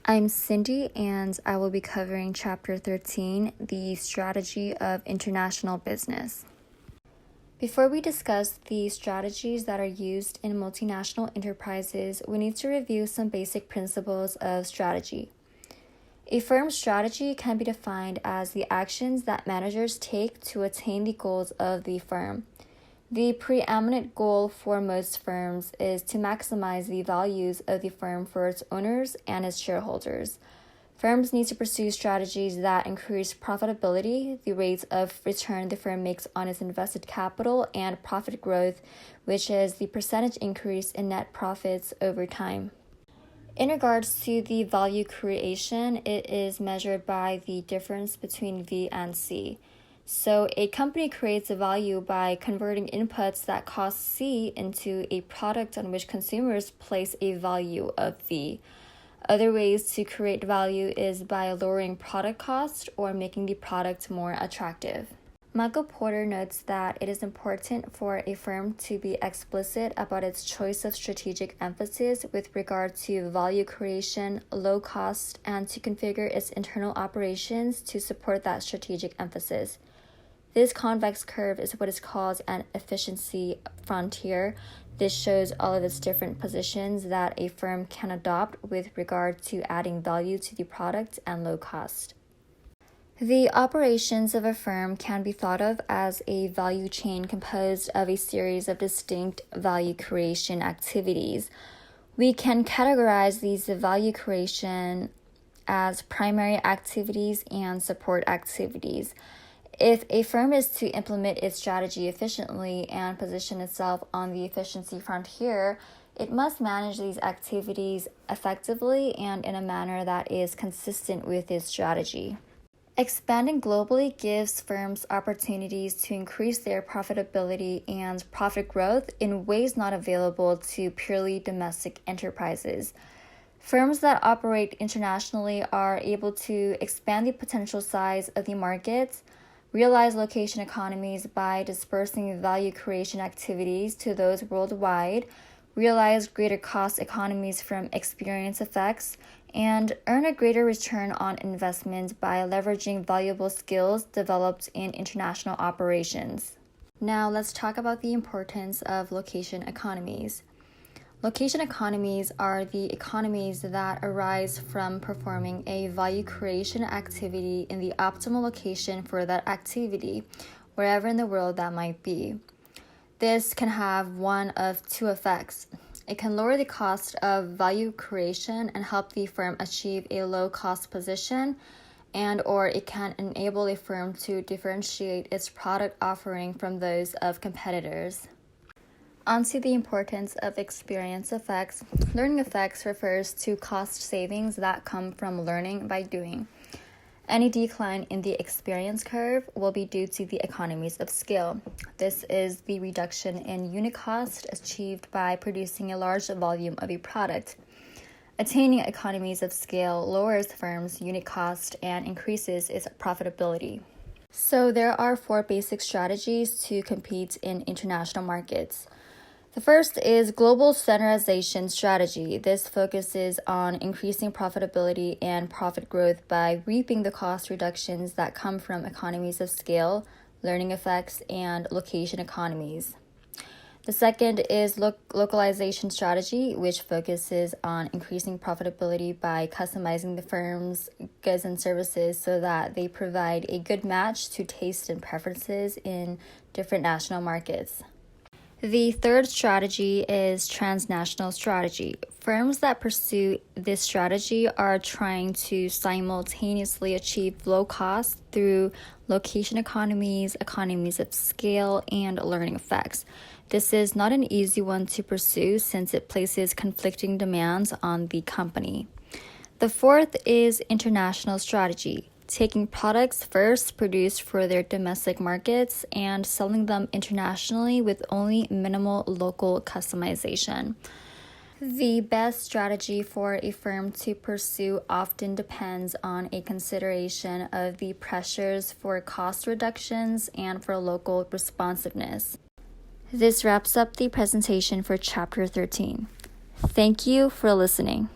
I'm Cindy, and I will be covering Chapter 13, the strategy of international business. Before we discuss the strategies that are used in multinational enterprises, we need to review some basic principles of strategy. A firm's strategy can be defined as the actions that managers take to attain the goals of the firm. The preeminent goal for most firms is to maximize the values of the firm for its owners and its shareholders. Firms need to pursue strategies that increase profitability, the rates of return the firm makes on its invested capital, and profit growth, which is the percentage increase in net profits over time. In regards to the value creation, it is measured by the difference between V and C. So a company creates a value by converting inputs that cost C into a product on which consumers place a value of V. Other ways to create value is by lowering product cost or making the product more attractive. Michael Porter notes that it is important for a firm to be explicit about its choice of strategic emphasis with regard to value creation, low cost, and to configure its internal operations to support that strategic emphasis. This convex curve is what is called an efficiency frontier. This shows all of its different positions that a firm can adopt with regard to adding value to the product and low cost. The operations of a firm can be thought of as a value chain composed of a series of distinct value creation activities. We can categorize these value creation as primary activities and support activities. If a firm is to implement its strategy efficiently and position itself on the efficiency frontier, it must manage these activities effectively and in a manner that is consistent with its strategy. Expanding globally gives firms opportunities to increase their profitability and profit growth in ways not available to purely domestic enterprises. Firms that operate internationally are able to expand the potential size of the market, realize location economies by dispersing value creation activities to those worldwide, realize greater cost economies from experience effects, and earn a greater return on investment by leveraging valuable skills developed in international operations. Now let's talk about the importance of location economies. Location economies are the economies that arise from performing a value creation activity in the optimal location for that activity, wherever in the world that might be. This can have one of two effects. It can lower the cost of value creation and help the firm achieve a low-cost position, or it can enable a firm to differentiate its product offering from those of competitors. Onto the importance of experience effects. Learning effects refers to cost savings that come from learning by doing. Any decline in the experience curve will be due to the economies of scale. This is the reduction in unit cost achieved by producing a large volume of a product. Attaining economies of scale lowers firms' unit cost and increases its profitability. So there are 4 basic strategies to compete in international markets. The first is global standardization strategy. This focuses on increasing profitability and profit growth by reaping the cost reductions that come from economies of scale, learning effects, and location economies. The second is localization strategy, which focuses on increasing profitability by customizing the firm's goods and services so that they provide a good match to taste and preferences in different national markets. The third strategy is transnational strategy. Firms that pursue this strategy are trying to simultaneously achieve low cost through location economies, economies of scale, and learning effects. This is not an easy one to pursue since it places conflicting demands on the company. The fourth is international strategy. Taking products first produced for their domestic markets and selling them internationally with only minimal local customization. The best strategy for a firm to pursue often depends on a consideration of the pressures for cost reductions and for local responsiveness. This wraps up the presentation for Chapter 13. Thank you for listening.